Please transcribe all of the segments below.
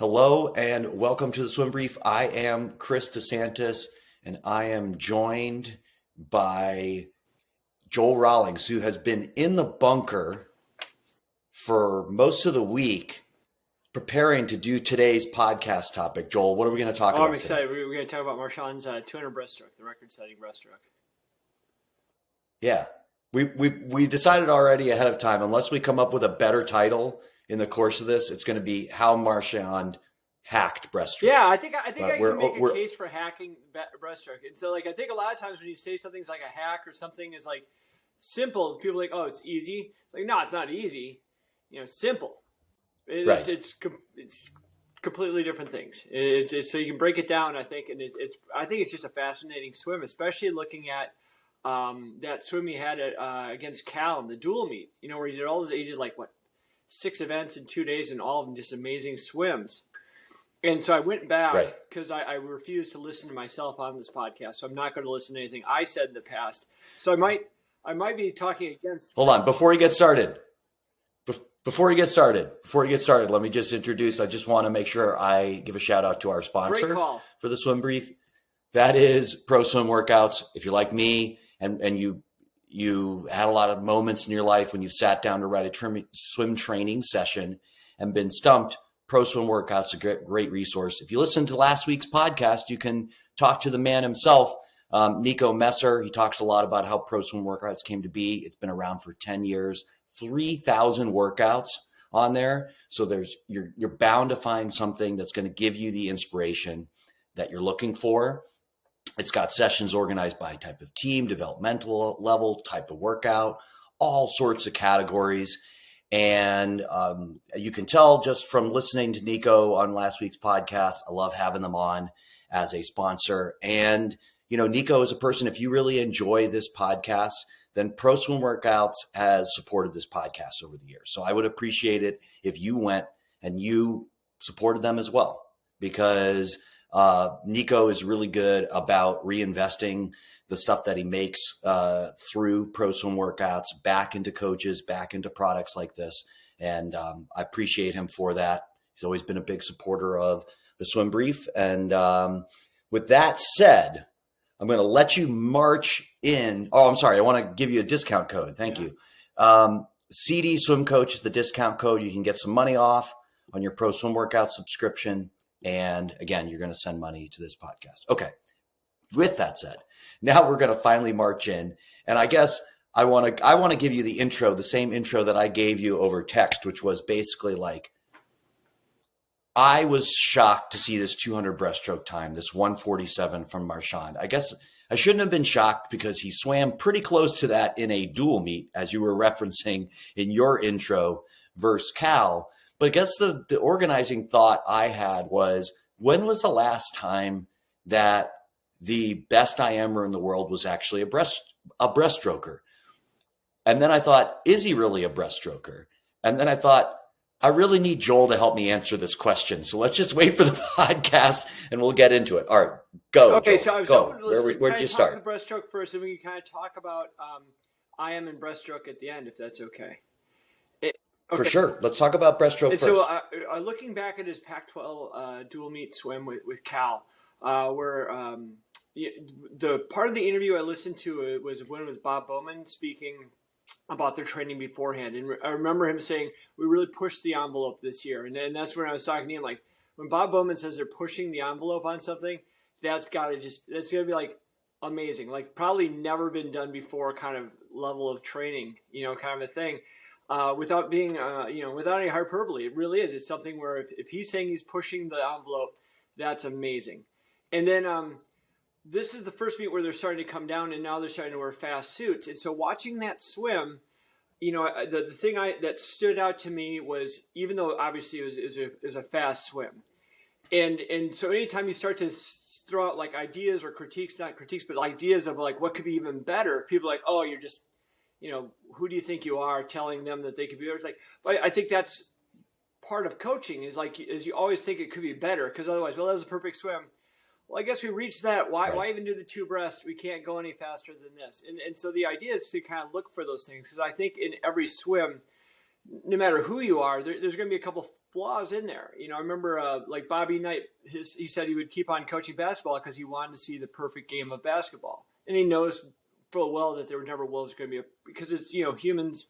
Hello and welcome to the Swim Brief. I am Chris DeSantis and I am joined by Joel Rawlings, who has been in the bunker for most of the week preparing to do today's podcast topic. Joel, what are we going to talk about I'm excited. today? We're going to talk about Marchand's 200 breaststroke, the record-setting breaststroke. Yeah, we decided already ahead of time, unless we come up with a better title in the course of this, it's going to be how Marchand hacked breaststroke. Yeah, I think I can make a case for hacking breaststroke. And so, I think a lot of times when you say something's like a hack or something is like simple, people are like, oh, it's easy. It's like, no, it's not easy. It's simple. Right. It's completely different things. It's so you can break it down. I think, and I think it's just a fascinating swim, especially looking at that swim he had against Cal in the dual meet. Where he did all those. He did 6 events in 2 days, and all of them just amazing swims. And so I went back because I refused to listen to myself on this podcast. So I'm not going to listen to anything I said in the past. So I might be talking against. Hold on, before you get started. Before you get started, let me just introduce. I just want to make sure I give a shout out to our sponsor for the Swim Brief. That is Pro Swim Workouts. If you're like me and you had a lot of moments in your life when you sat down to write a swim training session and been stumped, Pro Swim Workouts is a great resource. If you listen to last week's podcast, you can talk to the man himself, Nico Messer. He talks a lot about how Pro Swim Workouts came to be. It's been around for 10 years, 3,000 workouts on there. So you're bound to find something that's going to give you the inspiration that you're looking for. It's got sessions organized by type of team, developmental level, type of workout, all sorts of categories. And you can tell just from listening to Nico on last week's podcast, I love having them on as a sponsor. And, Nico is a person, if you really enjoy this podcast, then Pro Swim Workouts has supported this podcast over the years. So I would appreciate it if you went and you supported them as well, because Nico is really good about reinvesting the stuff that he makes through Pro Swim Workouts back into coaches, back into products like this. And I appreciate him for that. He's always been a big supporter of the Swim Brief. And with that said, I'm going to let you march in. Oh, I'm sorry. I want to give you a discount code. Thank you. CD Swim Coach is the discount code. You can get some money off on your Pro Swim Workout subscription. And again, you're going to send money to this podcast. Okay. With that said, now we're going to finally march in. And I guess I want to give you the intro, the same intro that I gave you over text, which was basically like, I was shocked to see this 200 breaststroke time, this 147 from Marchand. I guess I shouldn't have been shocked because he swam pretty close to that in a dual meet, as you were referencing in your intro versus Cal. But I guess the organizing thought I had was, when was the last time that the best IMer in the world was actually a breaststroker? And then I thought, is he really a breaststroker? And then I thought, I really need Joel to help me answer this question. So let's just wait for the podcast and we'll get into it. All right, go. Okay, Joel, so where'd you start? The breaststroke first, and we can kind of talk about IM and breaststroke at the end, if that's okay. For sure. Let's talk about breaststroke first. So looking back at his Pac-12 dual meet swim with Cal, where the part of the interview I listened to was when it was Bob Bowman speaking about their training beforehand. And I remember him saying, we really pushed the envelope this year. And that's when I was talking to him, like, when Bob Bowman says they're pushing the envelope on something, that's got to be like amazing. Like probably never been done before kind of level of training, kind of a thing. Without being, without any hyperbole, it really is. It's something where if he's saying he's pushing the envelope, that's amazing. And then this is the first meet where they're starting to come down, and now they're starting to wear fast suits. And so watching that swim, the thing that stood out to me was, even though obviously it was a fast swim, and so anytime you start to throw out like ideas or not critiques, but ideas of like what could be even better, people are like, oh, you're just, who do you think you are telling them that they could be better? It's like, but I think that's part of coaching is you always think it could be better, because otherwise, well, that was a perfect swim. Well, I guess we reached that. Why even do the 2 breast? We can't go any faster than this. And so the idea is to kind of look for those things, because I think in every swim, no matter who you are, there's going to be a couple flaws in there. I remember like Bobby Knight, he said he would keep on coaching basketball because he wanted to see the perfect game of basketball. And he knows full well that there never was going to be because it's, humans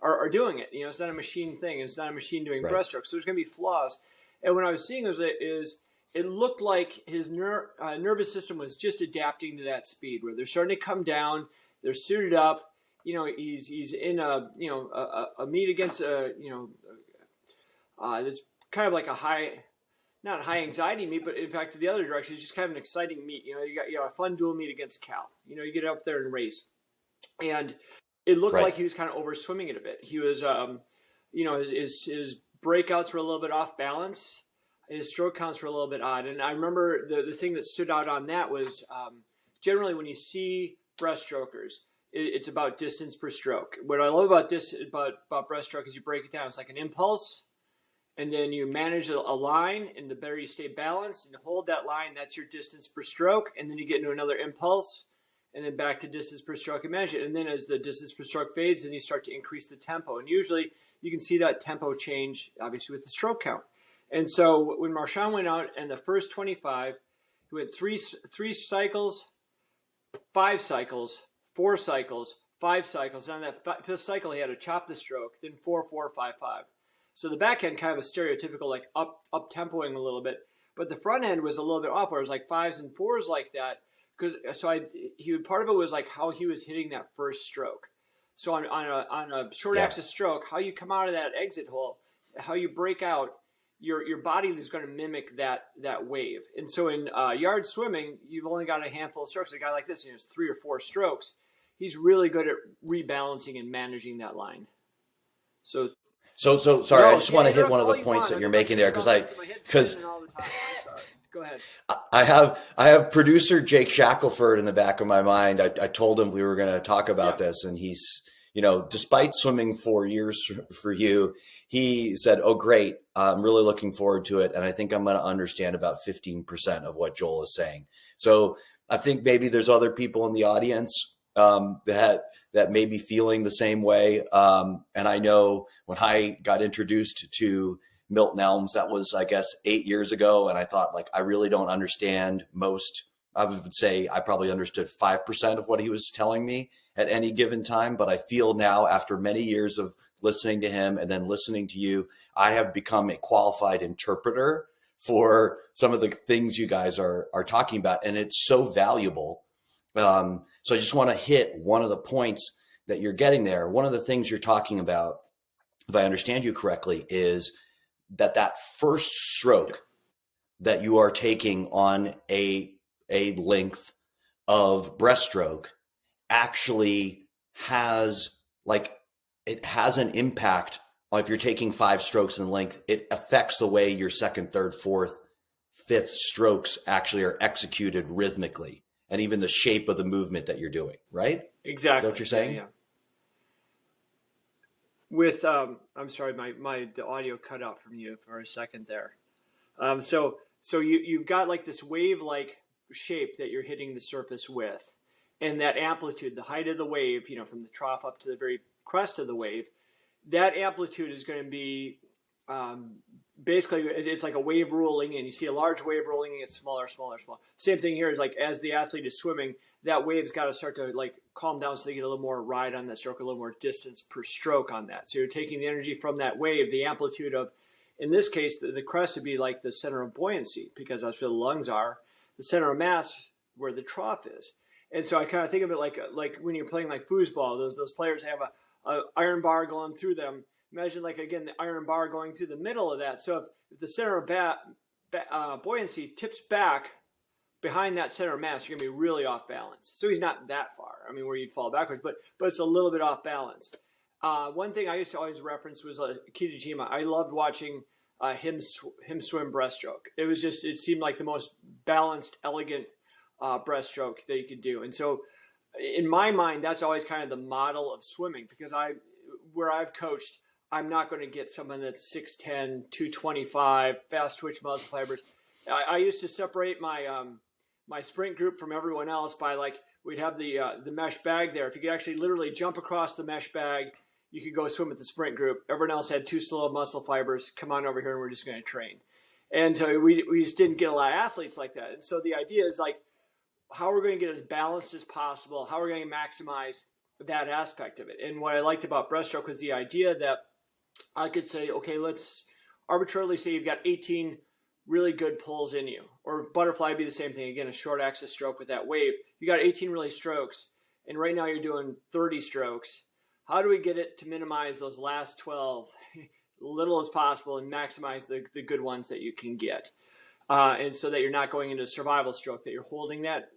are doing it. It's not a machine thing. It's not a machine doing breaststroke. So there's going to be flaws. And when I was seeing those, it looked like his nervous system was just adapting to that speed where they're starting to come down. They're suited up. He's in a meet against it's kind of like not high anxiety meet, but in fact, the other direction is just kind of an exciting meet. You got a fun dual meet against Cal. You get up there and race, and it looked like he was kind of over swimming it a bit. He was, his breakouts were a little bit off balance. His stroke counts were a little bit odd, and I remember the thing that stood out on that was generally when you see breaststrokers, it's about distance per stroke. What I love about breaststroke is you break it down. It's like an impulse, and then you manage a line, and the better you stay balanced and hold that line, that's your distance per stroke, and then you get into another impulse, and then back to distance per stroke and manage it. And then as the distance per stroke fades, then you start to increase the tempo. And usually you can see that tempo change, obviously, with the stroke count. And so when Marchand went out in the first 25, he went three cycles, 5 cycles, 4 cycles, 5 cycles. On that 5th cycle, he had to chop the stroke, then 4, 4, 5, 5. So the back end kind of a stereotypical, like up tempoing a little bit, but the front end was a little bit off, where it was like 5s and 4s like that. Part of it was like how he was hitting that first stroke. So on a short axis stroke, how you come out of that exit hole, how you break out, your body is going to mimic that wave. And so in yard swimming, you've only got a handful of strokes. A guy like this, it's 3 or 4 strokes. He's really good at rebalancing and managing that line. So sorry. I just want to hit one of the points that you're making there because go ahead. I have producer Jake Shackelford in the back of my mind. I told him we were going to talk about this, and he's, despite swimming 4 years for you, he said, "Oh, great. I'm really looking forward to it. And I think I'm going to understand about 15% of what Joel is saying." So I think maybe there's other people in the audience that may be feeling the same way. And I know when I got introduced to Milton Elms, that was, I guess, 8 years ago. And I thought, like, I really don't understand I would say I probably understood 5% of what he was telling me at any given time. But I feel now, after many years of listening to him and then listening to you, I have become a qualified interpreter for some of the things you guys are talking about. And it's so valuable. So I just want to hit one of the points that you're getting there. One of the things you're talking about, if I understand you correctly, is that first stroke that you are taking on a length of breaststroke actually has an impact on, if you're taking 5 strokes in length, it affects the way your 2nd, 3rd, 4th, 5th strokes actually are executed rhythmically, and even the shape of the movement that you're doing, right? Exactly. Is that what you're saying? Yeah. With I'm sorry, the audio cut out from you for a second there. So you've got like this wave-like shape that you're hitting the surface with, and that amplitude, the height of the wave, from the trough up to the very crest of the wave, that amplitude is going to be basically, it's like a wave rolling in. You see a large wave rolling in, it's smaller, smaller, smaller. Same thing here is like as the athlete is swimming, that wave's got to start to like calm down so they get a little more ride on that stroke, a little more distance per stroke on that. So you're taking the energy from that wave, the amplitude of, in this case, the crest would be like the center of buoyancy, because that's where the lungs are, the center of mass where the trough is. And so I kind of think of it like when you're playing like foosball, those players have a iron bar going through them. Imagine, like, again, the iron bar going through the middle of that. So if the center of buoyancy tips back behind that center of mass, you're going to be really off balance. So he's not that far, where you'd fall backwards, but it's a little bit off balance. One thing I used to always reference was Kitajima. I loved watching him swim breaststroke. It seemed like the most balanced, elegant breaststroke that you could do. And so in my mind, that's always kind of the model of swimming, because where I've coached, I'm not going to get someone that's 6'10", 225, fast twitch muscle fibers. I used to separate my sprint group from everyone else by, like, we'd have the mesh bag there. If you could actually literally jump across the mesh bag you could go swim with the sprint group. Everyone else had too slow muscle fibers. Come on over here and we're just going to train. And so we just didn't get a lot of athletes like that. And so the idea is like how we're going to get as balanced as possible, how we're going to maximize that aspect of it. And what I liked about breaststroke was the idea that I could say, okay, let's arbitrarily say you've got 18 really good pulls in you, or butterfly would be the same thing. Again, a short axis stroke with that wave. You got 18 really strokes, and right now you're doing 30 strokes. How do we get it to minimize those last 12 little as possible and maximize the good ones that you can get? And so that you're not going into survival stroke, that you're holding that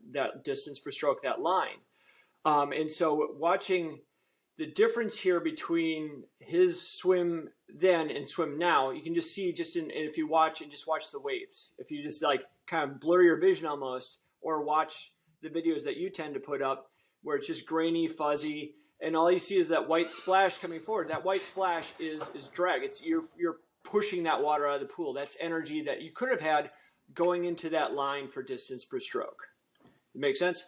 distance per stroke, that line. And so watching the difference here between his swim then and swim now, you can just see if you watch and just watch the waves. If you just like kind of blur your vision almost, or watch the videos that you tend to put up where it's just grainy, fuzzy, and all you see is that white splash coming forward. That white splash is drag. It's you're pushing that water out of the pool. That's energy that you could have had going into that line for distance per stroke. Make sense?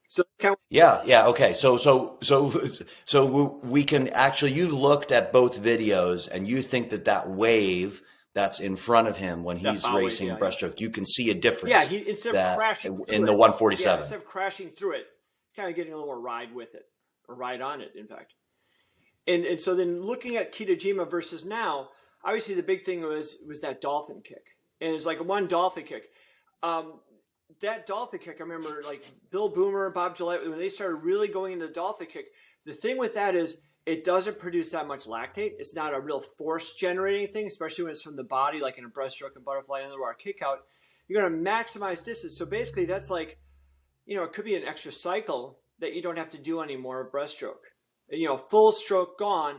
So yeah. Okay. So we can actually, you've looked at both videos and you think that wave that's in front of him when he's racing breaststroke, you can see a difference. Yeah. Instead of crashing in the 147. Instead of crashing through it, kind of getting a little more ride with it, or ride on it, in fact. And so then looking at Kitajima versus now, obviously the big thing was that dolphin kick. And it's like one dolphin kick. That dolphin kick, I remember like Bill Boomer, Bob Gillette, when they started really going into the dolphin kick, the thing with that is it doesn't produce that much lactate. It's not a real force generating thing, especially when it's from the body, like in a breaststroke and butterfly underwater kick out. You're going to maximize distance. So basically that's like, it could be an extra cycle that you don't have to do anymore of breaststroke. Full stroke gone,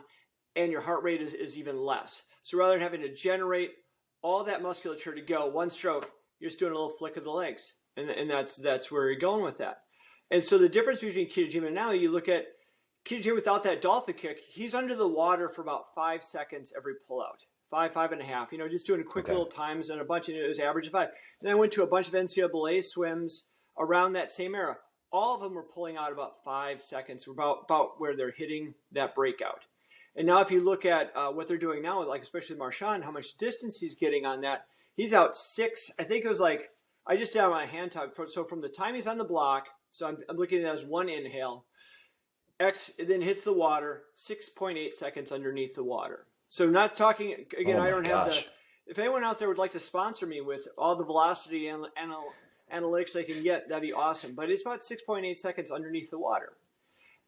and your heart rate is even less. So rather than having to generate all that musculature to go one stroke, you're just doing a little flick of the legs. And that's where you're going with that. And so the difference between Kitajima now, you look at Kitajima without that dolphin kick, he's under the water for about 5 seconds every pullout. 5.5, just doing quick little times and a bunch, it was average of 5. And I went to a bunch of NCAA swims around that same era. All of them were pulling out about 5 seconds, about where they're hitting that breakout. And now if you look at what they're doing now, like especially Marchand, how much distance he's getting on that, he's out 6, I think it was like, I just had my hand tug. So from the time he's on the block, so I'm looking at that as one inhale, X then hits the water, 6.8 seconds underneath the water. So not talking, again, I don't have if anyone out there would like to sponsor me with all the velocity and analytics they can get, that'd be awesome. But it's about 6.8 seconds underneath the water.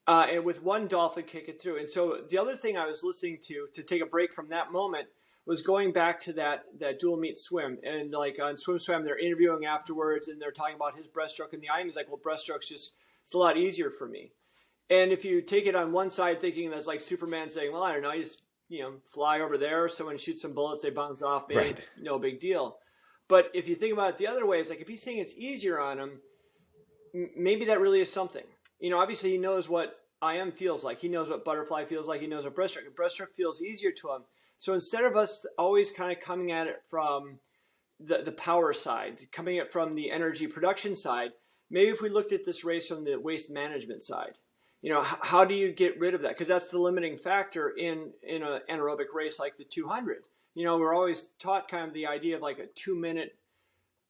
And with one dolphin kick it through. And so the other thing I was listening to take a break from that moment was going back to that dual meet swim. And like on Swim Swam, they're interviewing afterwards and they're talking about his breaststroke and the IMers. He's like, well, breaststroke's it's a lot easier for me. And if you take it on one side thinking that's like Superman saying, well, I don't know, you just, fly over there, someone shoots some bullets, they bounce off, maybe, right. No big deal. But if you think about it the other way, it's like if he's saying it's easier on him, maybe that really is something. Obviously he knows what IM feels like. He knows what butterfly feels like. He knows what breaststroke. Breaststroke feels easier to him. So instead of us always kind of coming at it from the power side, coming at it from the energy production side, maybe if we looked at this race from the waste management side, how do you get rid of that? Because that's the limiting factor in an anaerobic race like the 200. We're always taught kind of the idea of like a 2-minute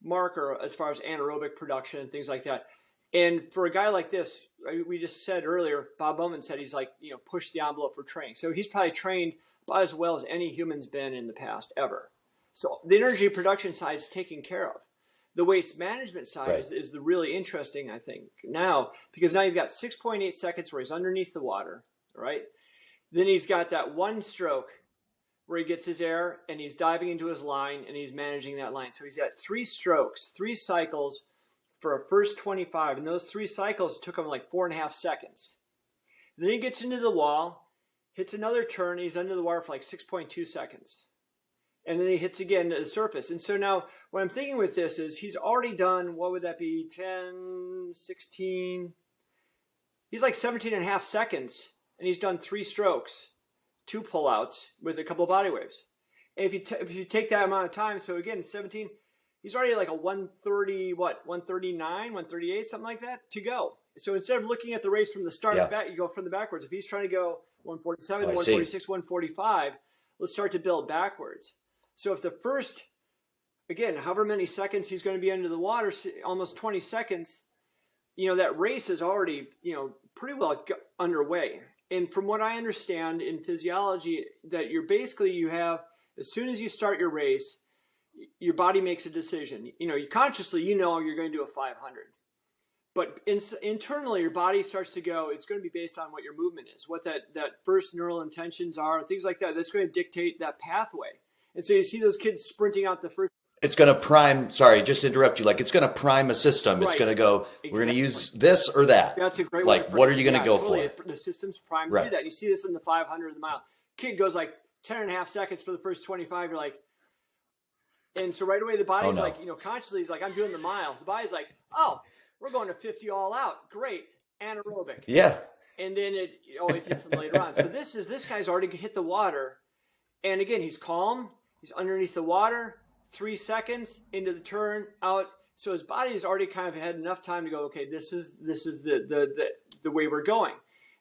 marker as far as anaerobic production and things like that. And for a guy like this, we just said earlier, Bob Bowman said he's like, push the envelope for training. So he's probably trained about as well as any human's been in the past ever. So the energy production side is taken care of. The waste management side is the really interesting, I think, now, because now you've got 6.8 seconds where he's underneath the water, right? Then he's got that one stroke where he gets his air and he's diving into his line and he's managing that line. So he's got 3 strokes, 3 cycles for a first 25. And those 3 cycles took him like 4.5 seconds. Then he gets into the wall, hits another turn, he's under the water for like 6.2 seconds. And then he hits again to the surface. And so now what I'm thinking with this is he's already done, what would that be, 10, 16? He's like 17.5 seconds, and he's done 3 strokes, 2 pullouts with a couple of body waves. And if you take that amount of time, so again, 17, he's already like a 130, 139, 138, something like that to go. So instead of looking at the race from the start back, you go from the backwards. If he's trying to go 147, Oh, I 146, 145. Let's start to build backwards. So if the first, again, however many seconds he's going to be under the water, almost 20 seconds, that race is already, pretty well underway. And from what I understand in physiology, that you have, as soon as you start your race, your body makes a decision. You consciously, you're going to do a 500. But internally, your body starts to go, it's going to be based on what your movement is, what that first neural intentions are, things like that. That's going to dictate that pathway. And so you see those kids sprinting out the first. It's going to prime, sorry, just to interrupt you. Like it's going to prime a system. Right. It's going to go, exactly. We're going to use this or that. That's a great like, what are you going to go totally. for? The system's primed to do that. And you see this in the 500 of the mile. Kid goes like 10 and a half seconds for the first 25. You're like, and so right away the body's like, consciously he's like, I'm doing the mile. The body's like, oh, we're going to 50 all out. Great. Anaerobic. Yeah. And then it always hits them later on. So this guy's already hit the water. And again, he's calm. He's underneath the water. 3 seconds into the turn out. So his body has already kind of had enough time to go, okay, this is the way we're going.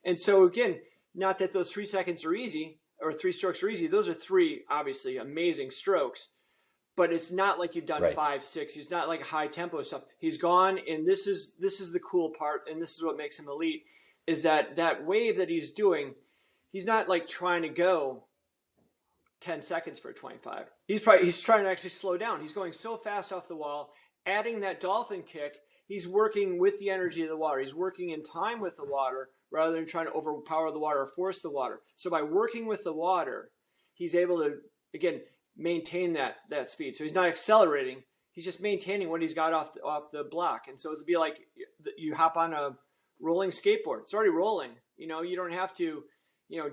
And so again, not that those 3 seconds are easy or 3 strokes are easy. Those are 3 obviously amazing strokes. But it's not like you've done 5, 6. He's not like high tempo stuff. He's gone, and this is the cool part, and this is what makes him elite, is that wave that he's doing, he's not like trying to go 10 seconds for a 25. He's trying to actually slow down. He's going so fast off the wall, adding that dolphin kick. He's working with the energy of the water. He's working in time with the water rather than trying to overpower the water or force the water. So by working with the water, he's able to, again, maintain that speed. So he's not accelerating. He's just maintaining what he's got off the block. And so it'd be like you hop on a rolling skateboard. It's already rolling. You don't have to,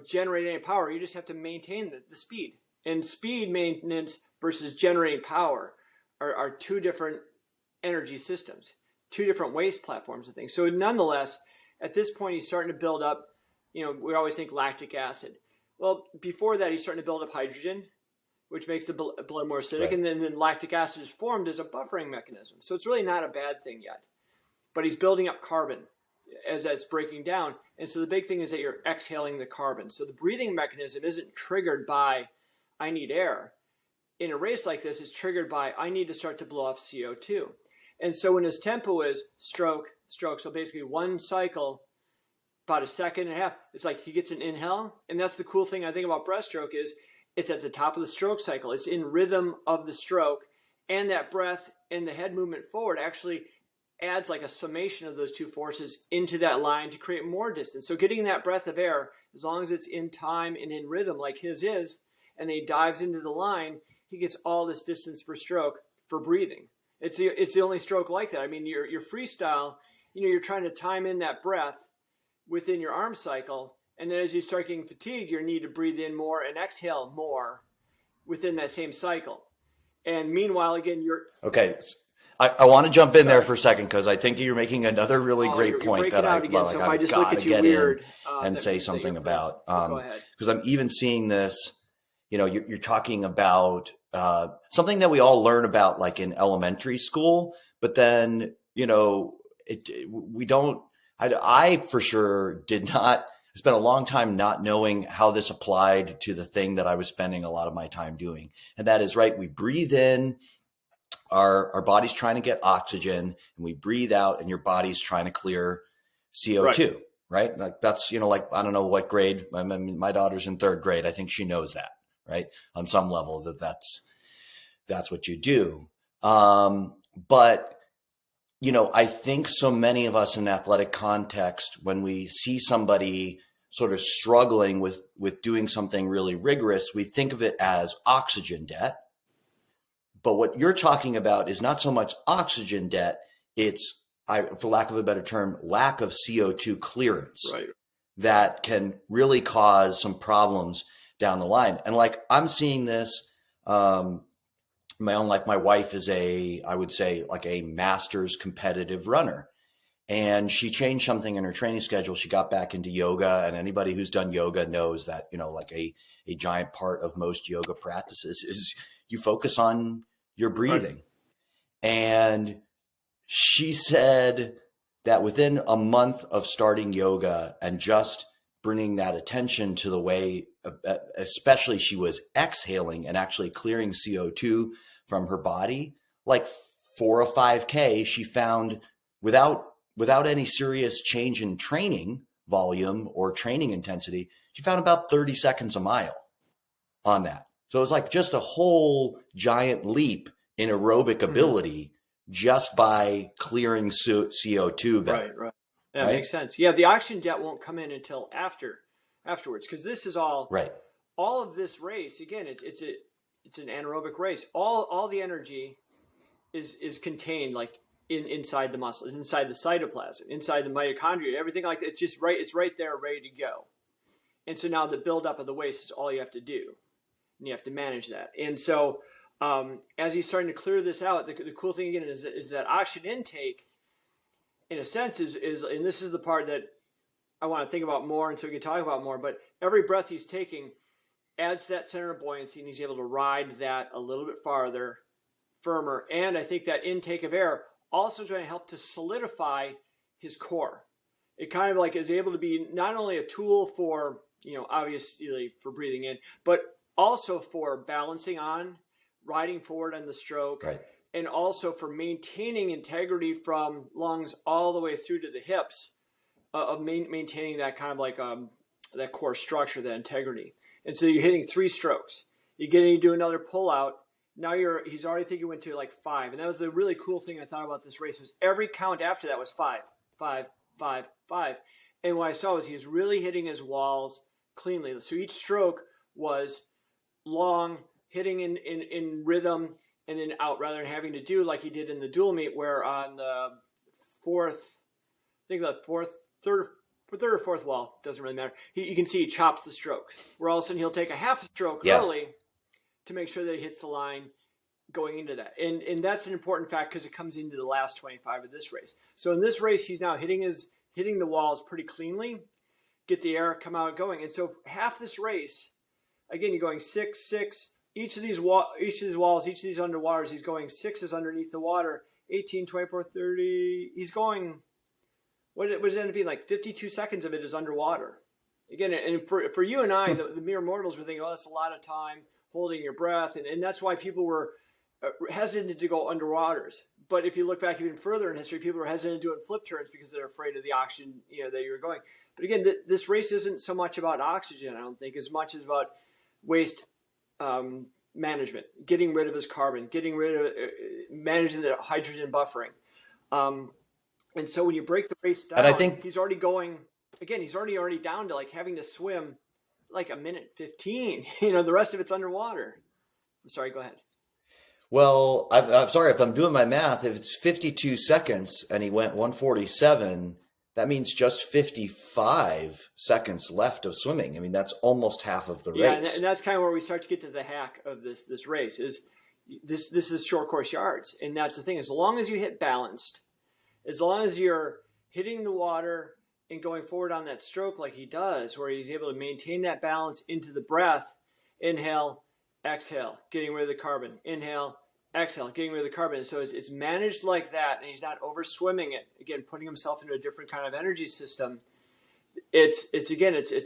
generate any power. You just have to maintain the speed. And speed maintenance versus generating power are 2 different energy systems, 2 different waste platforms and things. So nonetheless, at this point, he's starting to build up, we always think lactic acid. Well, before that, he's starting to build up hydrogen, which makes the blood more acidic. Right. And then lactic acid is formed as a buffering mechanism. So it's really not a bad thing yet. But he's building up carbon as that's breaking down. And so the big thing is that you're exhaling the carbon. So the breathing mechanism isn't triggered by, I need air. In a race like this, it's triggered by, I need to start to blow off CO2. And so when his tempo is stroke, so basically 1 cycle, about 1.5 seconds, it's like he gets an inhale. And that's the cool thing I think about breaststroke is it's at the top of the stroke cycle. It's in rhythm of the stroke. And that breath and the head movement forward actually adds like a summation of those 2 forces into that line to create more distance. So getting that breath of air, as long as it's in time and in rhythm like his is, and then he dives into the line, he gets all this distance per stroke for breathing. It's the only stroke like that. I mean, your freestyle, you're trying to time in that breath within your arm cycle. And then as you start getting fatigued, you need to breathe in more and exhale more within that same cycle. And meanwhile, again, okay. I want to jump in there for a second because I think you're making another really great point that I've got to get in and say something about. Go ahead. Because I'm even seeing this, you're talking about something that we all learn about like in elementary school, but then, we don't, I for sure did not, I spent a long time not knowing how this applied to the thing that I was spending a lot of my time doing. And that is right. We breathe in, our body's trying to get oxygen, and we breathe out and your body's trying to clear CO2, right? Like that's, like, I don't know what grade, I mean, my daughter's in 3rd grade. I think she knows that, right? On some level that's what you do. But I think so many of us in athletic context, when we see somebody sort of struggling with doing something really rigorous, we think of it as oxygen debt. But what you're talking about is not so much oxygen debt. It's, for lack of a better term, lack of CO2 clearance. Right. That can really cause some problems down the line. And like, I'm seeing this, in my own life. My wife is I would say like a master's competitive runner, and she changed something in her training schedule. She got back into yoga, and anybody who's done yoga knows that, like a giant part of most yoga practices is you focus on your breathing. Right. And she said that within a month of starting yoga and just bringing that attention to the way, especially she was exhaling and actually clearing CO2 from her body, like 4 or 5K, she found without any serious change in training volume or training intensity, she found about 30 seconds a mile on that. So it was like just a whole giant leap in aerobic ability just by clearing CO2 better. Right. That makes sense. Yeah, the oxygen jet won't come in until afterwards, because this is all of this race. Again, it's an anaerobic race. All the energy is contained like inside the muscles, inside the cytoplasm, inside the mitochondria, everything like that. It's right there, ready to go. And so now the buildup of the waste is all you have to do, and you have to manage that. And so as he's starting to clear this out, the cool thing again is that oxygen intake, in a sense, is and this is the part that I want to think about more, and so we can talk about more. But every breath he's taking adds that center of buoyancy, and he's able to ride that a little bit farther, firmer. And I think that intake of air also is going to help to solidify his core. It kind of like is able to be not only a tool for, obviously for breathing in, but also for balancing on, riding forward on the stroke. Right. And also for maintaining integrity from lungs all the way through to the hips, of maintaining that kind of like that core structure, that integrity. And so you're hitting 3 strokes. You do another pull out. Now he's already thinking went to like 5. And that was the really cool thing I thought about this race was every count after that was 5, 5, 5, 5. And what I saw was he was really hitting his walls cleanly. So each stroke was long, hitting in rhythm, and then out, rather than having to do like he did in the dual meet, where on the third or fourth wall, doesn't really matter. You can see he chops the strokes. Where all of a sudden he'll take a half stroke early to make sure that he hits the line going into that. And that's an important fact because it comes into the last 25 of this race. So in this race, he's now hitting the walls pretty cleanly, get the air, come out going. And so half this race, again, you're going 6, 6. Each of these walls, each of these underwaters, he's going 6s underneath the water, 18, 24, 30. He's going, what does it end up being? Like 52 seconds of it is underwater. Again, and for you and I, the mere mortals were thinking, that's a lot of time holding your breath. And that's why people were hesitant to go underwaters. But if you look back even further in history, people were hesitant to do it in flip turns because they're afraid of the oxygen that you were going. But again, this race isn't so much about oxygen, I don't think, as much as about waste management, getting rid of his carbon, managing the hydrogen buffering. And so when you break the race down, and I think he's already down to like having to swim like 1:15. The rest of it's underwater. I'm sorry, go ahead. Well, I'm sorry if I'm doing my math. If it's 52 seconds and he went 1:47, that means just 55 seconds left of swimming. I mean, that's almost half of the race. Yeah, and that's kind of where we start to get to the hack of this race. Is this is short course yards, and that's the thing. As long as you hit balanced, as long as you're hitting the water and going forward on that stroke like he does, where he's able to maintain that balance into the breath, inhale, exhale, getting rid of the carbon, inhale, exhale, getting rid of the carbon. So it's managed like that, and he's not over swimming it. Again, putting himself into a different kind of energy system. It's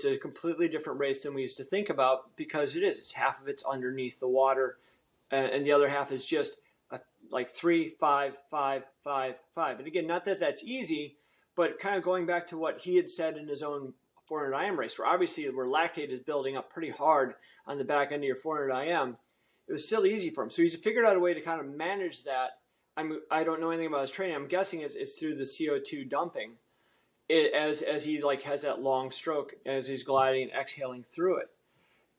a completely different race than we used to think about, because it's half of it's underneath the water, and the other half is just like 3, 5, 5, 5, 5. And again, not that that's easy, but kind of going back to what he had said in his own 400 IM race, where obviously where lactate is building up pretty hard on the back end of your 400 IM. It was still easy for him. So he's figured out a way to kind of manage that. I don't know anything about his training. I'm guessing it's through the CO2 dumping, as he like has that long stroke as he's gliding and exhaling through it.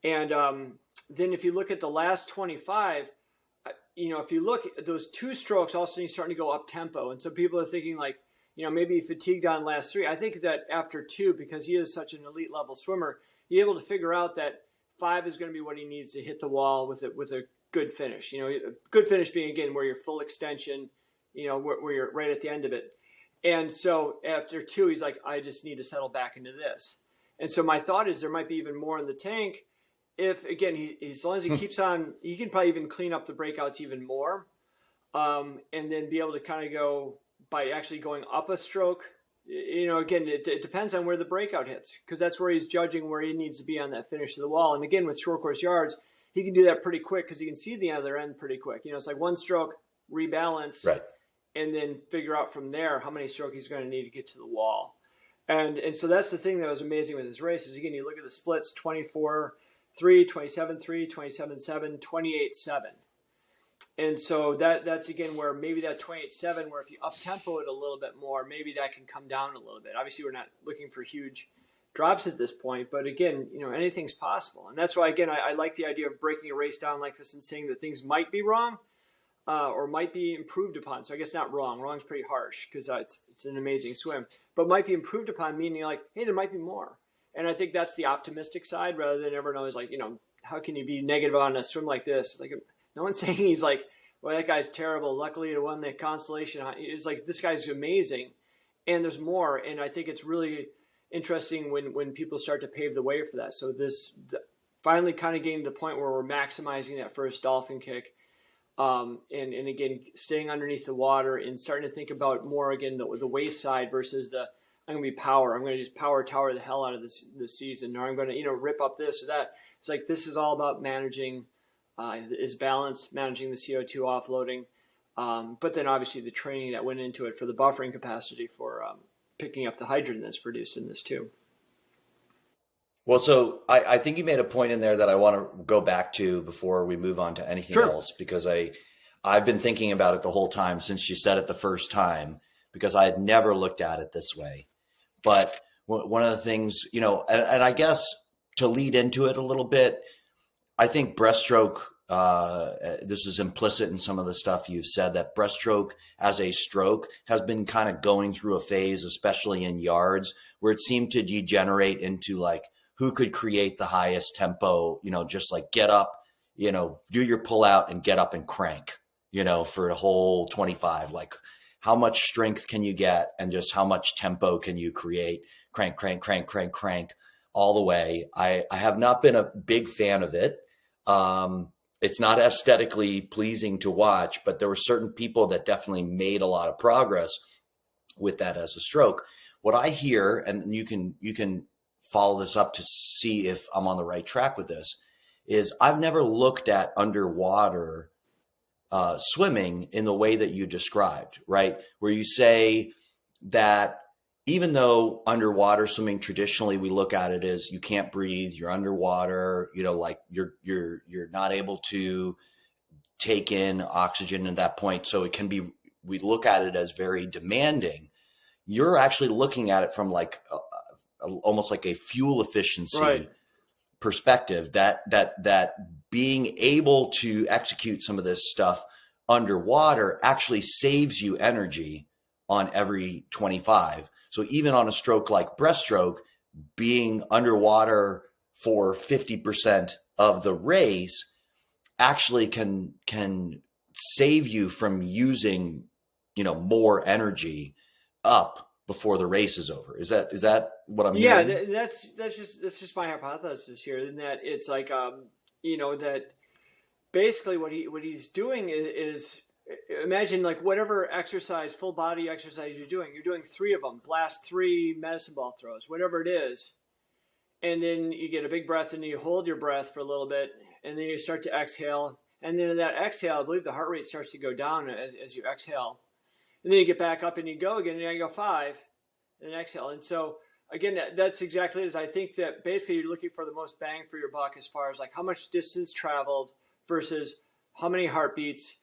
And then if you look at the last 25, if you look at those 2 strokes, all of a sudden he's starting to go up tempo. And so people are thinking like, maybe he fatigued on last 3. I think that after 2, because he is such an elite level swimmer, he's able to figure out that 5 is going to be what he needs to hit the wall with a good finish. A good finish being, again, where you're full extension, where you're right at the end of it. And so after 2, he's like, I just need to settle back into this. And so my thought is there might be even more in the tank if, again, as long as he keeps on, he can probably even clean up the breakouts even more, and then be able to kind of go by actually going up a stroke again, it depends on where the breakout hits, because that's where he's judging where he needs to be on that finish of the wall. And again, with short course yards, he can do that pretty quick because he can see the other end pretty quick. It's like one stroke, rebalance, Right. and then figure out from there how many strokes he's going to need to get to the wall. And so that's the thing that was amazing with his race is, again, you look at the splits, 24-3, 27-3, 27-7, 28-7. And so that's, again, where maybe that 28-7, where if you up-tempo it a little bit more, maybe that can come down a little bit. Obviously, we're not looking for huge drops at this point, but again, anything's possible. And that's why, again, I like the idea of breaking a race down like this and saying that things might be wrong or might be improved upon. So I guess not wrong. Wrong's pretty harsh because it's an amazing swim, but might be improved upon, meaning like, hey, there might be more. And I think that's the optimistic side rather than everyone always like, how can you be negative on a swim like this? It's like, no one's saying he's like, well, that guy's terrible. Luckily, he won the consolation. It's like, this guy's amazing. And there's more. And I think it's really interesting when people start to pave the way for that. So this finally kind of getting to the point where we're maximizing that first dolphin kick. And again, staying underneath the water and starting to think about more, again, the waist side versus I'm going to be power. I'm going to just power tower the hell out of this season. Or I'm going to, rip up this or that. It's like, this is all about managing is balance, managing the CO2 offloading, but then obviously the training that went into it for the buffering capacity for picking up the hydrogen that's produced in this too. Well, so I think you made a point in there that I want to go back to before we move on to anything else, because I've been thinking about it the whole time since you said it the first time, because I had never looked at it this way. But one of the things, and I guess to lead into it a little bit, I think breaststroke, this is implicit in some of the stuff you've said, that breaststroke as a stroke has been kind of going through a phase, especially in yards, where it seemed to degenerate into like, who could create the highest tempo, just like get up, do your pull out and get up and crank, for the whole 25, like how much strength can you get and just how much tempo can you create? Crank, crank, crank, crank, crank all the way. I have not been a big fan of it. It's not aesthetically pleasing to watch, but there were certain people that definitely made a lot of progress with that as a stroke. What I hear, and you can follow this up to see if I'm on the right track with this, is I've never looked at underwater swimming in the way that you described, right? Where you say that even though underwater swimming, traditionally we look at it as you can't breathe, you're underwater, like you're not able to take in oxygen at that point. So it can be, we look at it as very demanding. You're actually looking at it from like almost like a fuel efficiency perspective, that being able to execute some of this stuff underwater actually saves you energy on every 25. So even on a stroke like breaststroke, being underwater for 50% of the race actually can save you from using, more energy up before the race is over. Is that what I'm hearing? Yeah, that's just my hypothesis here, in that it's like that basically what he's doing is imagine like whatever exercise, full body exercise you're doing 3 of them, blast 3 medicine ball throws, whatever it is, and then you get a big breath and you hold your breath for a little bit, and then you start to exhale, and then in that exhale, I believe the heart rate starts to go down as you exhale. And then you get back up and you go again, and you go 5, and then exhale. And so, again, that's exactly it. Is I think that basically you're looking for the most bang for your buck as far as like how much distance traveled versus how many heartbeats,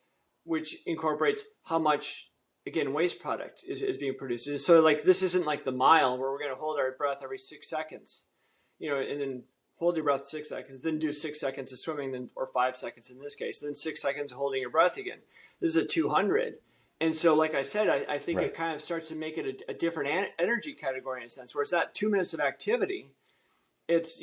which incorporates how much, again, waste product is being produced. And so, like, this isn't like the mile where we're going to hold our breath every 6 seconds, and then hold your breath 6 seconds, then do 6 seconds of swimming, then or 5 seconds in this case, then 6 seconds of holding your breath again. This is a 200. And so, like I said, I think it kind of starts to make it a different energy category in a sense, where it's not 2 minutes of activity. It's,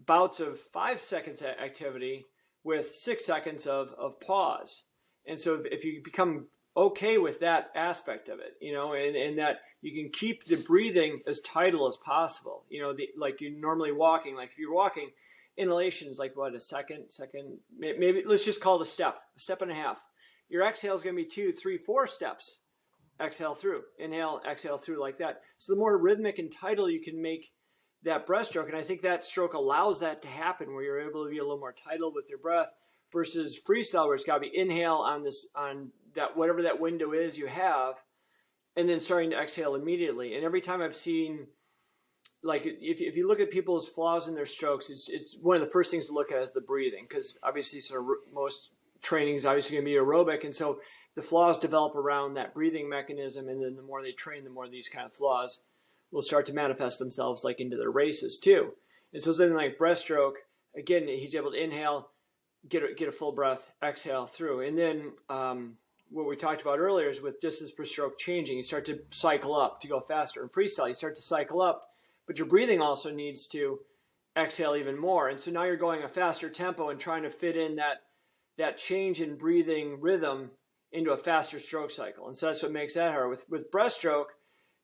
bouts of 5 seconds of activity with 6 seconds of pause. And so if you become okay with that aspect of it, and that you can keep the breathing as tidal as possible, like you're normally walking, like if you're walking, inhalation is like what, a second, maybe let's just call it a step and a half. Your exhale is going to be 2, 3, 4 steps exhale through, inhale, exhale through like that. So the more rhythmic and tidal you can make that breaststroke, and I think that stroke allows that to happen where you're able to be a little more tidal with your breath versus freestyle where it's got to be inhale on that, whatever that window is you have, and then starting to exhale immediately. And every time I've seen, like if you look at people's flaws in their strokes, it's one of the first things to look at is the breathing, because obviously sort of most training is obviously going to be aerobic, and so the flaws develop around that breathing mechanism, and then the more they train, the more these kind of flaws will start to manifest themselves like into their races too. And so something like breaststroke, again, he's able to inhale, get a full breath, exhale through. And then what we talked about earlier is with distance per stroke changing, you start to cycle up to go faster. In freestyle, you start to cycle up, but your breathing also needs to exhale even more. And so now you're going a faster tempo and trying to fit in that change in breathing rhythm into a faster stroke cycle. And so that's what makes that hard. With breaststroke,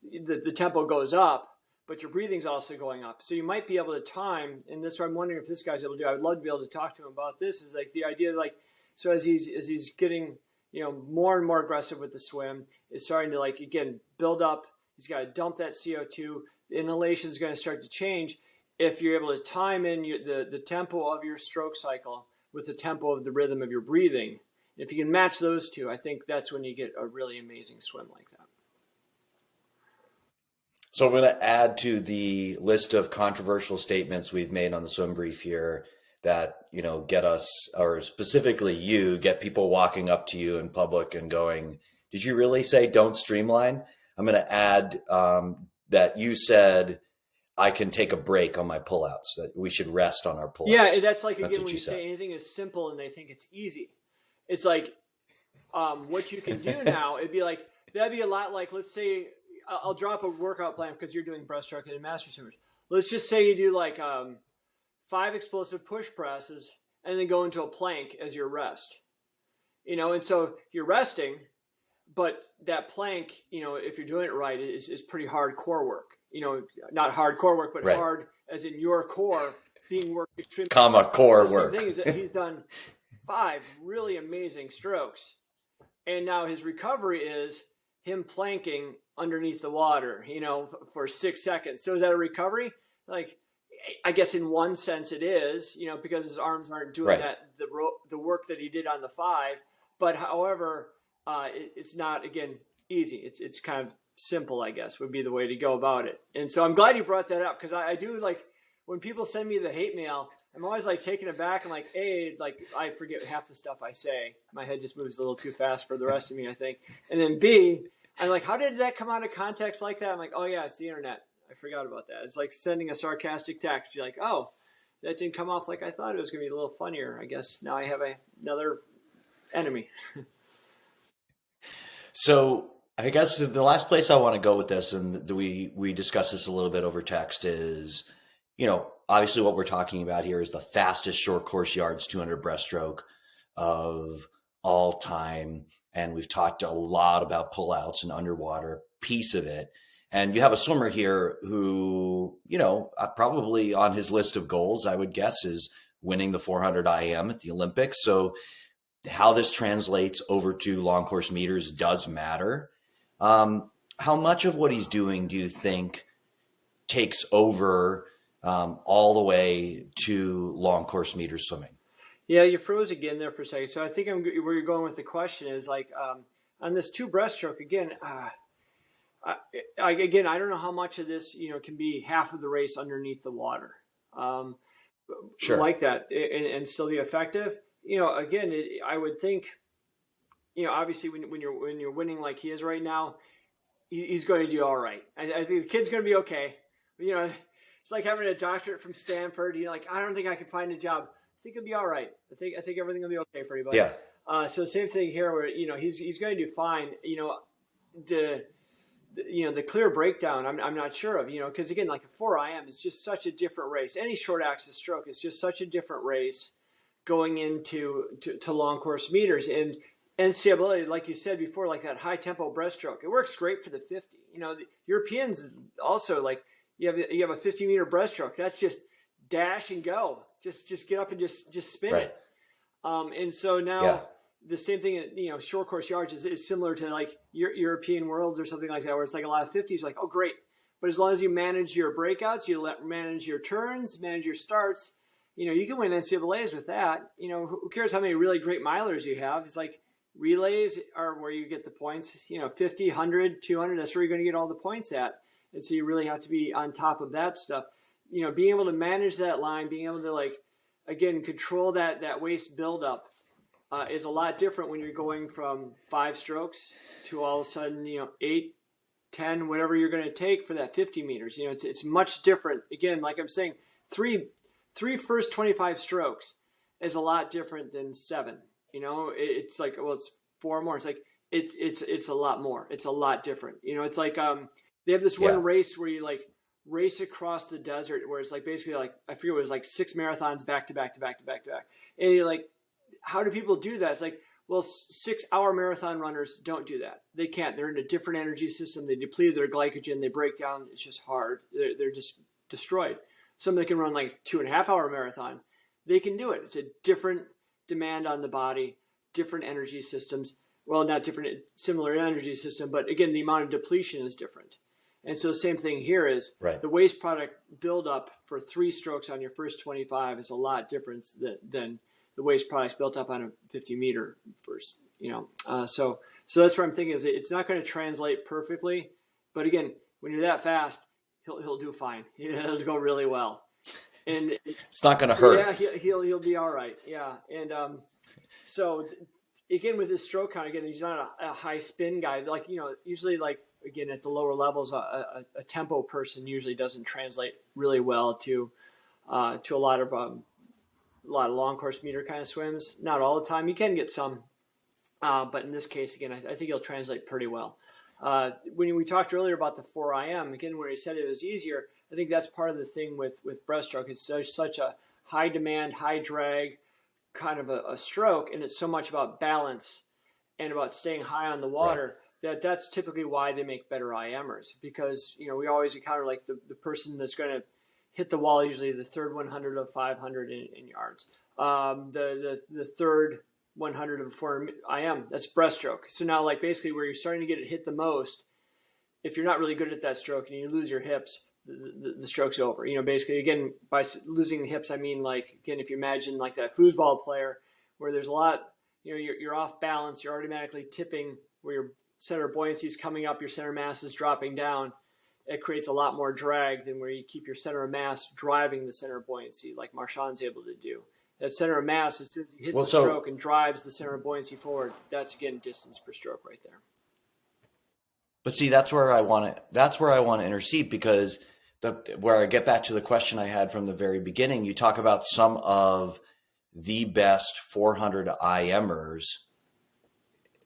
the tempo goes up, but your breathing's also going up. So you might be able to time, and that's what I'm wondering if this guy's able to do. I would love to be able to talk to him about this, is like the idea, like, so as he's getting, more and more aggressive with the swim, it's starting to, like, again, build up. He's got to dump that CO2. The inhalation is going to start to change. If you're able to time in the tempo of your stroke cycle with the tempo of the rhythm of your breathing, if you can match those two, I think that's when you get a really amazing swim like that. So I'm going to add to the list of controversial statements we've made on the swim brief here that, get us, or specifically you, get people walking up to you in public and going, did you really say don't streamline? I'm going to add that you said I can take a break on my pullouts, that we should rest on our pullouts. Yeah, that's like, again, when you say anything is simple and they think it's easy. It's like what you can do now, it'd be like, that'd be a lot like, let's say, I'll drop a workout plan because you're doing breaststroke and master swimmers. Let's just say you do like 5 explosive push presses and then go into a plank as your rest. And so you're resting, but that plank, if you're doing it right, is pretty hardcore work. Not hardcore work, but right. Hard as in your core being worked extremely. Core work. The thing is that he's done 5 really amazing strokes, and now his recovery is him planking underneath the water, for 6 seconds. So is that a recovery? Like, I guess in one sense it is, because his arms aren't doing right. the work that he did on the 5. But however, it's not, again, easy. It's kind of simple, I guess, would be the way to go about it. And so I'm glad you brought that up, because I do, like, when people send me the hate mail, I'm always like taken aback and like, A, like I forget half the stuff I say. My head just moves a little too fast for the rest of me, I think. And then B, I'm like, how did that come out of context like that? I'm like, oh yeah, it's the internet. I forgot about that. It's like sending a sarcastic text. You're like, oh, that didn't come off like I thought it was going to be a little funnier. I guess now I have another enemy. So I guess the last place I want to go with this, and we discussed this a little bit over text, is, obviously what we're talking about here is the fastest short course yards 200 breaststroke of all time. And we've talked a lot about pullouts and underwater piece of it. And you have a swimmer here who, probably on his list of goals, I would guess, is winning the 400 IM at the Olympics. So how this translates over to long course meters does matter. How much of what he's doing do you think takes over all the way to long course meter swimming? Yeah, you froze again there for a second. So I think where you're going with the question is like on this 2 breaststroke again. I don't know how much of this can be half of the race underneath the water, sure, like that, and still be effective. Again, I would think, obviously when you're winning like he is right now, he's going to do all right. I think the kid's going to be okay. It's like having a doctorate from Stanford. Like, I don't think I can find a job. I think it'll be all right. I think everything will be okay for everybody. Yeah. So same thing here, where he's going to do fine. The clear breakdown, I'm not sure of. Because again, like a 4 IM is just such a different race. Any short axis stroke is just such a different race going into long course meters. And NCAA, like you said before, like that high tempo breaststroke, it works great for the 50. The Europeans also, like, you have a 50-meter breaststroke. That's just dash and go. Just get up and just spin right. it. And so now the same thing, short course yards is similar to like European Worlds or something like that, where it's like a lot of 50s, like, oh, great. But as long as you manage your breakouts, manage your turns, manage your starts, you can win NCAAs with that. Who cares how many really great milers you have? It's like relays are where you get the points, 50, 100, 200, that's where you're going to get all the points at. And so you really have to be on top of that stuff. Being able to manage that line, being able to, again, control that waist buildup is a lot different when you're going from 5 strokes to all of a sudden, 8, 10, whatever you're going to take for that 50 meters. It's much different. Again, like I'm saying, three first 25 strokes is a lot different than 7. It's like, well, it's 4 more. It's like, it's a lot more. It's a lot different. It's like, they have this one race where you race across the desert, where it's like basically like, I forget, it was like 6 marathons back to back to back to back to back. And you're like, how do people do that? It's like, well, 6-hour marathon runners don't do that. They can't. They're in a different energy system. They deplete their glycogen. They break down. It's just hard. They're just destroyed. Somebody can run like 2.5-hour marathon. They can do it. It's a different demand on the body, different energy systems. Well, not different, similar energy system, but again, the amount of depletion is different. And so same thing here is the waste product buildup for 3 strokes on your first 25 is a lot different than the waste products built up on a 50-meter first, So that's what I'm thinking is it's not going to translate perfectly. But again, when you're that fast, he'll do fine. He'll go really well. And it's not going to hurt. Yeah, he'll be all right. Yeah. And so again, with his stroke count, again, he's not a high spin guy. Like, usually again, at the lower levels, a tempo person usually doesn't translate really well to a lot of long course meter kind of swims. Not all the time. You can get some, but in this case, again, I think he'll translate pretty well. When we talked earlier about the 4IM, again, where he said it was easier, I think that's part of the thing with breaststroke. It's such a high demand, high drag kind of a stroke, and it's so much about balance and about staying high on the water that's typically why they make better IMers, because we always encounter like the person that's going to hit the wall, usually the third 100 of 500 in yards, the third 100 of 400 IM, that's breaststroke. So now like basically where you're starting to get it hit the most, if you're not really good at that stroke and you lose your hips, the stroke's over. Basically, again, by losing the hips, I mean, like, again, if you imagine like that foosball player where there's a lot, you're off balance, you're automatically tipping where your center of buoyancy is coming up, your center mass is dropping down. It creates a lot more drag than where you keep your center of mass driving the center of buoyancy, like Marchand's able to do. That center of mass, as soon as he hits the stroke and drives the center of buoyancy forward, that's, again, distance per stroke right there. But see, that's where I want to intercede, because where I get back to the question I had from the very beginning, you talk about some of the best 400 IMers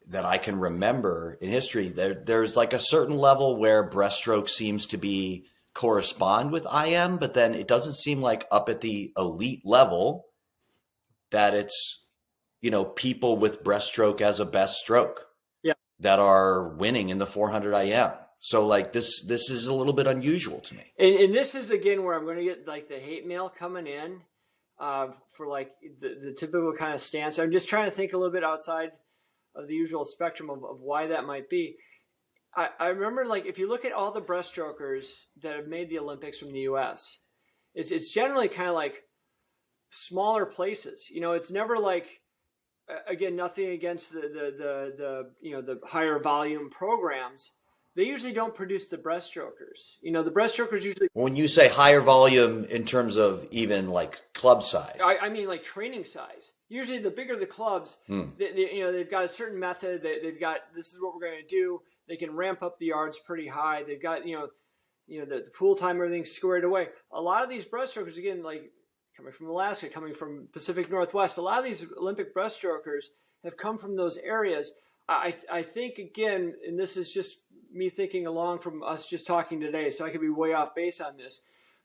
that I can remember in history. There's like a certain level where breaststroke seems to correspond with IM, but then it doesn't seem like up at the elite level that it's, people with breaststroke as a best stroke that are winning in the 400 IM. So like this is a little bit unusual to me. And this is again where I'm going to get like the hate mail coming in for like the typical kind of stance. I'm just trying to think a little bit outside of the usual spectrum of why that might be. I remember, like, if you look at all the breaststrokers that have made the Olympics from the U.S., it's generally kind of like smaller places. It's never like, again, nothing against the higher volume programs. They usually don't produce the breaststrokers. The breaststrokers usually. When you say higher volume in terms of even like club size, I mean like training size. Usually, the bigger the clubs, they've got a certain method. They've got, this is what we're going to do. They can ramp up the yards pretty high. They've got the pool time, everything's squared away. A lot of these breaststrokers, again, like coming from Alaska, coming from Pacific Northwest, a lot of these Olympic breaststrokers have come from those areas. I think, again, and this is just me thinking along from us just talking today, so I could be way off base on this.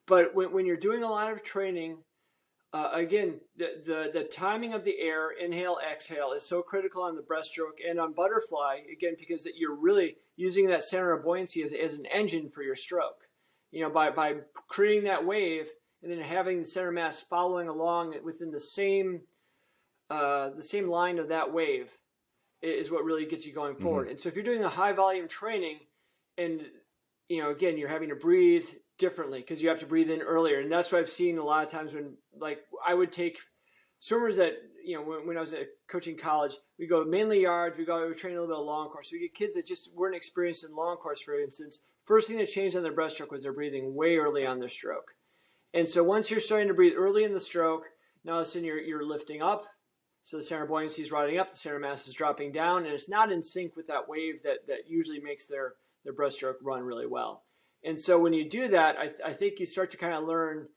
But when you're doing a lot of training, again, the timing of the air, inhale, exhale, is so critical on the breaststroke and on butterfly, again, because that you're really using that center of buoyancy as an engine for your stroke. By creating that wave and then having the center mass following along within the same line of that wave. is what really gets you going forward. And so if you're doing a high volume training and, again, you're having to breathe differently because you have to breathe in earlier. And that's what I've seen a lot of times when, like, I would take swimmers that, when I was coaching college, we go mainly yards, we train a little bit of long course. So we get kids that just weren't experienced in long course, for instance. First thing that changed on their breaststroke was they're breathing way early on their stroke. And so once you're starting to breathe early in the stroke, now all of a sudden you're lifting up. So the center of buoyancy is riding up, the center of mass is dropping down, and it's not in sync with that wave that usually makes their breaststroke run really well. And so when you do that, I think you start to kind of learn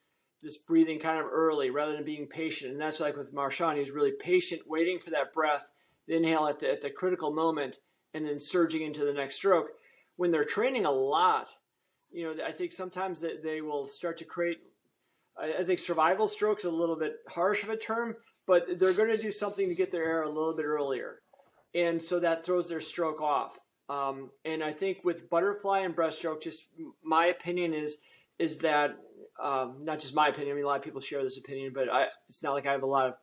this breathing kind of early rather than being patient. And that's like with Marchand, he's really patient, waiting for that breath, the inhale at the critical moment, and then surging into the next stroke. When they're training a lot, I think sometimes that they will start to create, I think survival stroke's a little bit harsh of a term, but they're going to do something to get their air a little bit earlier. And so that throws their stroke off. And I think with butterfly and breaststroke, just my opinion is that, not just my opinion, I mean, a lot of people share this opinion, but it's not like I have a lot of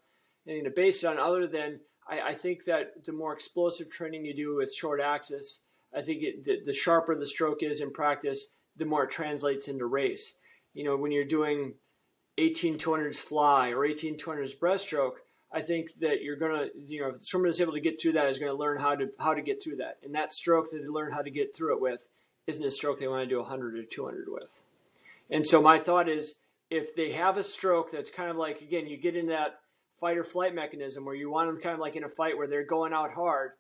anything to base it on other than I think that the more explosive training you do with short axis, I think the sharper the stroke is in practice, the more it translates into race. When you're doing 18-200s fly or 18-200s breaststroke, I think that you're going to, if the swimmer is able to get through that, is going to learn how to get through that. And that stroke that they learn how to get through it with isn't a stroke they want to do 100 or 200 with. And so my thought is, if they have a stroke that's kind of like, again, you get in that fight or flight mechanism where you want them kind of like in a fight where they're going out hard,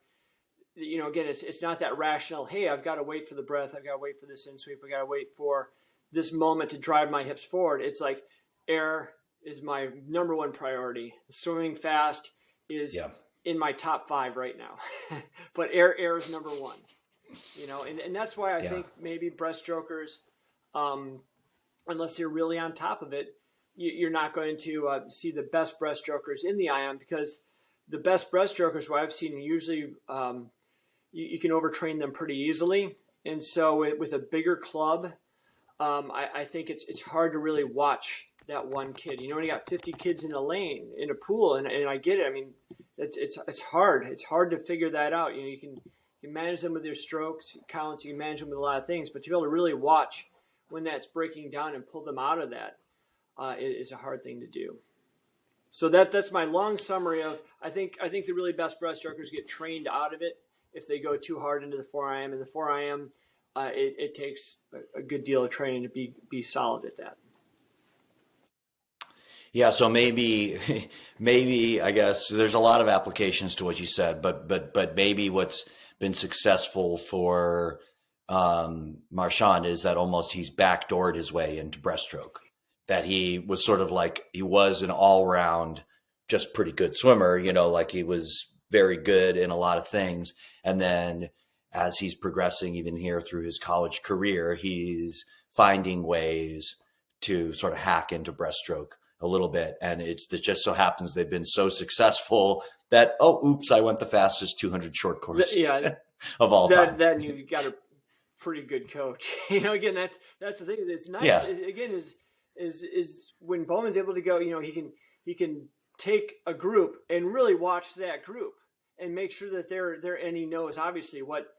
again, it's not that rational, hey, I've got to wait for the breath, I've got to wait for this in sweep, I've got to wait for this moment to drive my hips forward. It's like air is my number one priority. Swimming fast is in my top 5 right now. But air is number one. And that's why I think maybe breaststrokers, unless you're really on top of it, you're not going to see the best breaststrokers in the IM, because the best breaststrokers, what I've seen, usually you can overtrain them pretty easily. And so with a bigger club, I think it's hard to really watch that one kid. When you got 50 kids in a lane, in a pool, and I get it. I mean, it's hard. It's hard to figure that out. You can manage them with your strokes counts, you can manage them with a lot of things, but to be able to really watch when that's breaking down and pull them out of that is a hard thing to do. So that's my long summary of, I think the really best breaststrokers get trained out of it if they go too hard into the 4IM. And the 4IM, it takes a good deal of training to be solid at that. Yeah, so maybe I guess there's a lot of applications to what you said, but maybe what's been successful for Marchand is that almost he's backdoored his way into breaststroke. That he was sort of like, he was an all-round, just pretty good swimmer, like he was very good in a lot of things. And then as he's progressing, even here through his college career, he's finding ways to sort of hack into breaststroke a little bit. And it just so happens they've been so successful that, I went the fastest 200 short course of all time. Then you've got a pretty good coach. Again, that's the thing. It's nice. Yeah. Again, is when Bowman's able to go, he can take a group and really watch that group and make sure that they're and he knows obviously what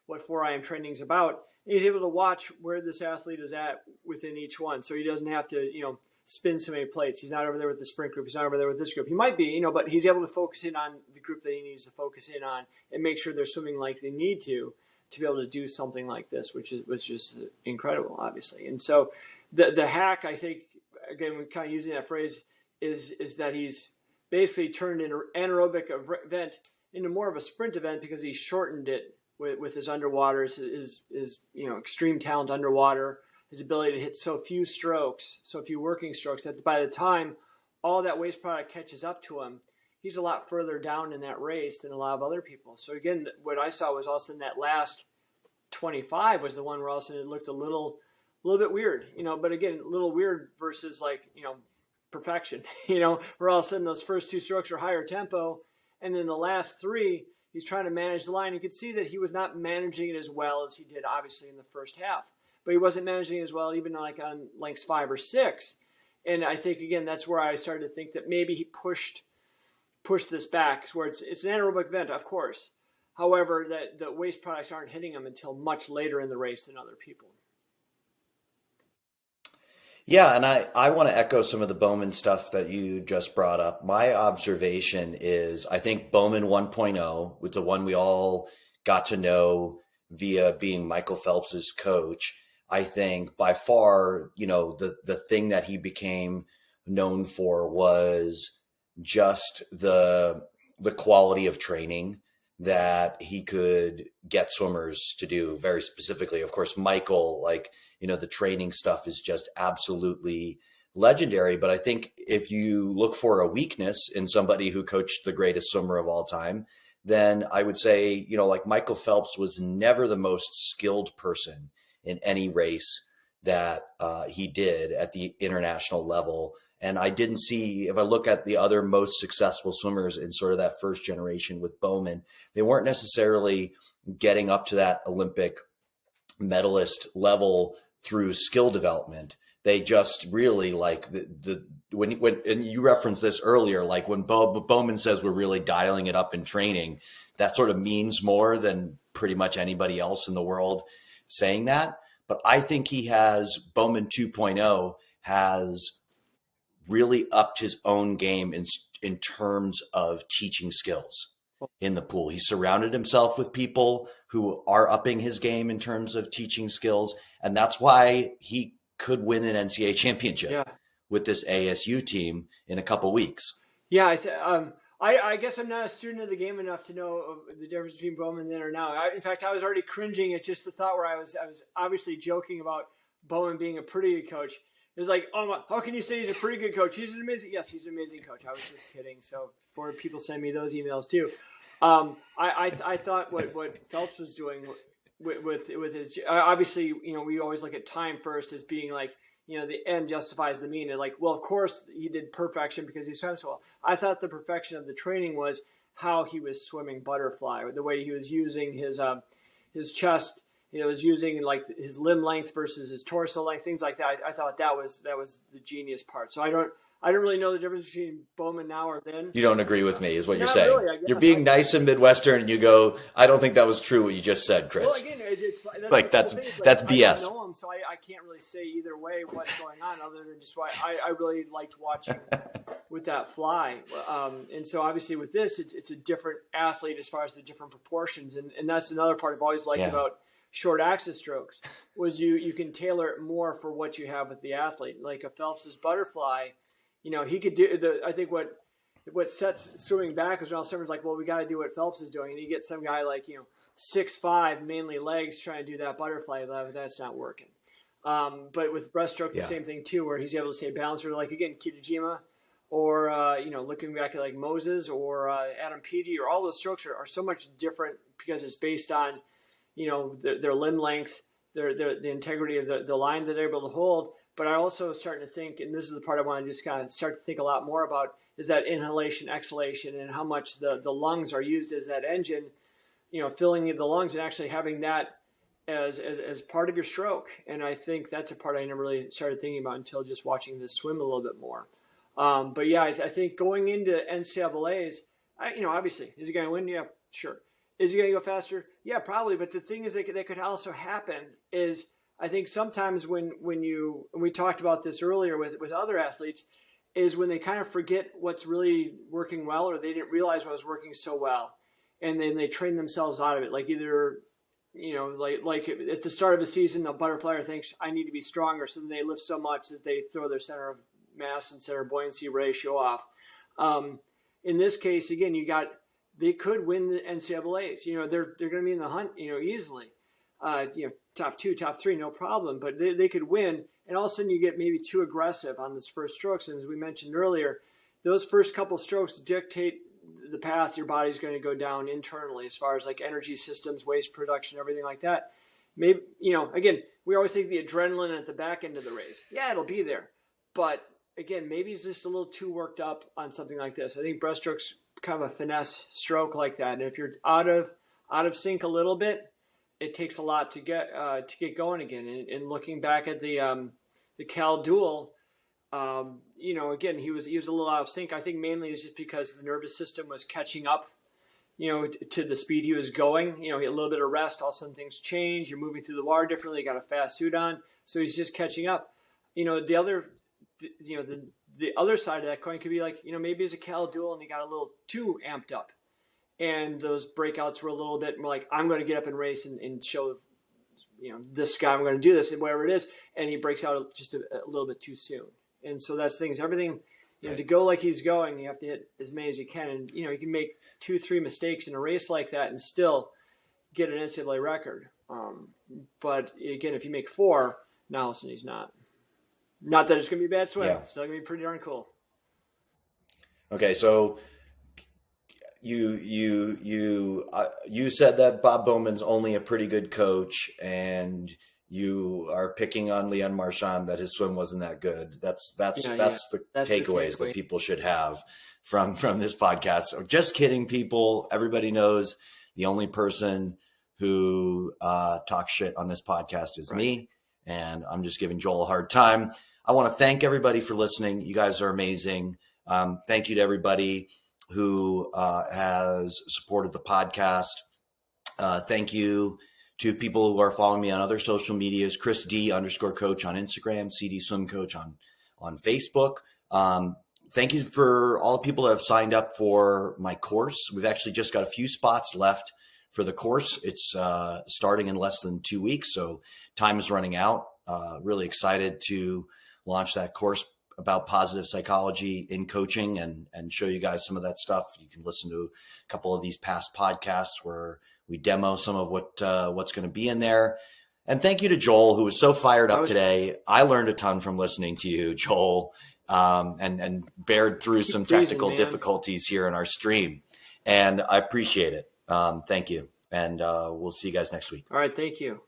4IM training is about. And he's able to watch where this athlete is at within each one, so he doesn't have to spin so many plates. He's not over there with the sprint group. He's not over there with this group. He might be, but he's able to focus in on the group that he needs to focus in on and make sure they're swimming like they need to be able to do something like this, which was just incredible, obviously. And so the hack, I think, again, we're kind of using that phrase, is that he's basically turned an anaerobic event into more of a sprint event because he shortened it with his underwaters, his extreme talent underwater, his ability to hit so few working strokes, that by the time all that waste product catches up to him, he's a lot further down in that race than a lot of other people. So again, what I saw was also in that last 25 was the one where all of a sudden it looked a little bit weird, but again, a little weird versus perfection, where all of a sudden those first 2 strokes are higher tempo. And then the last 3, he's trying to manage the line. You could see that he was not managing it as well as he did, obviously, in the first half. But he wasn't managing it as well, even like on lengths 5 or 6. And I think, again, that's where I started to think that maybe he pushed this back, where it's an anaerobic event, of course. However, that the waste products aren't hitting him until much later in the race than other people. Yeah, and I want to echo some of the Bowman stuff that you just brought up. My observation is I think Bowman 1.0, with the one we all got to know via being Michael Phelps's coach, I think by far, the thing that he became known for was just the quality of training that he could get swimmers to do. Very specifically, of course, Michael, the training stuff is just absolutely legendary. But I think if you look for a weakness in somebody who coached the greatest swimmer of all time, then I would say, Michael Phelps was never the most skilled person in any race that he did at the international level. And I didn't see, if I look at the other most successful swimmers in sort of that first generation with Bowman, they weren't necessarily getting up to that Olympic medalist level through skill development. They just really when and you referenced this earlier, like when Bowman says we're really dialing it up in training, that sort of means more than pretty much anybody else in the world saying that. But I think Bowman 2.0 has really upped his own game in terms of teaching skills in the pool. He surrounded himself with people who are upping his game in terms of teaching skills. And that's why he could win an NCAA championship with this ASU team in a couple weeks. Yeah. I guess I'm not a student of the game enough to know the difference between Bowman then or now. In fact, I was already cringing at just the thought where I was obviously joking about Bowman being a pretty good coach. It was like, oh, how can you say he's a pretty good coach? He's an amazing coach. I was just kidding. So for people send me those emails too. I thought what Phelps was doing with his, obviously, we always look at time first as being like, the end justifies the mean. And like, well, of course he did perfection because he swam so well. I thought the perfection of the training was how he was swimming butterfly, the way he was using his chest. Was using like his limb length versus his torso length, things like that. I thought that was the genius part. So I don't really know the difference between Bowman now or then. You don't agree with me, is what you're saying. Really, you're being nice and Midwestern, and you go, I don't think that was true what you just said, Chris. Well, again, that's BS. I don't know him, so I can't really say either way what's going on, other than just why I really liked watching with that fly. And so obviously with this, it's a different athlete as far as the different proportions, and that's another part I've always liked about short axis strokes was you can tailor it more for what you have with the athlete. Like a Phelps's butterfly, he could do I think what sets swimming back is when all summer's like, well, we got to do what Phelps is doing. And you get some guy like, 6'5", mainly legs trying to do that butterfly, that's not working. But with breaststroke, the same thing too, where he's able to stay balanced, or like again, Kitajima, or, looking back at like Moses or Adam Peaty, or all those strokes are so much different because it's based on, their limb length, the integrity of the line that they're able to hold. But I also starting to think, and this is the part I want to just kind of start to think a lot more about, is that inhalation, exhalation, and how much the lungs are used as that engine, filling the lungs and actually having that as part of your stroke. And I think that's a part I never really started thinking about until just watching this swim a little bit more. But yeah, I think going into NCAAs, obviously, is he going to win? Yeah, sure. Is he going to go faster? Yeah, probably. But the thing is that could also happen is I think sometimes when we talked about this earlier with other athletes, is when they kind of forget what's really working well, or they didn't realize what was working so well. And then they train themselves out of it. Like either, like at the start of the season, the butterflyer thinks I need to be stronger. So then they lift so much that they throw their center of mass and center of buoyancy ratio off. In this case, again, they could win the NCAAs. They're going to be in the hunt, easily. Top 2, top 3, no problem. But they could win, and all of a sudden you get maybe too aggressive on this first strokes. And as we mentioned earlier, those first couple strokes dictate the path your body's going to go down internally, as far as like energy systems, waste production, everything like that. Maybe again, we always think the adrenaline at the back end of the race. Yeah, it'll be there, but again, maybe he's just a little too worked up on something like this. I think breaststroke's kind of a finesse stroke like that. And if you're out of sync a little bit, it takes a lot to get going again. And looking back at the Cal duel, again, he was a little out of sync. I think mainly it's just because the nervous system was catching up to the speed he was going. He had a little bit of rest. All of a sudden things change. You're moving through the water differently. You got a fast suit on. So he's just catching up. The other side of that coin could be like, maybe it's a Cal duel and he got a little too amped up. And those breakouts were a little bit more like, I'm going to get up and race and show, this guy, I'm going to do this and whatever it is. And he breaks out just a little bit too soon. And so that's everything, to go like he's going, you have to hit as many as you can. And, you can make 2-3 mistakes in a race like that and still get an NCAA record. But again, if you make 4, now all of a sudden he's not. Not that it's going to be a bad swim. Yeah. It's still going to be pretty darn cool. Okay, so you said that Bob Bowman's only a pretty good coach, and you are picking on Leon Marchand that his swim wasn't that good. That's the takeaways that people should have from this podcast. So just kidding, people. Everybody knows the only person who talks shit on this podcast is me, and I'm just giving Joel a hard time. I want to thank everybody for listening. You guys are amazing. Thank you to everybody who has supported the podcast. Thank you to people who are following me on other social medias, Chris D_coach on Instagram, CD Swim Coach on Facebook. Thank you for all the people that have signed up for my course. We've actually just got a few spots left for the course. It's starting in less than 2 weeks, so time is running out. Really excited to launch that course about positive psychology in coaching and show you guys some of that stuff. You can listen to a couple of these past podcasts where we demo some of what's going to be in there. And thank you to Joel, who was so fired up today. I learned a ton from listening to you, Joel, and bared through some technical difficulties here in our stream. And I appreciate it. Thank you. And we'll see you guys next week. All right. Thank you.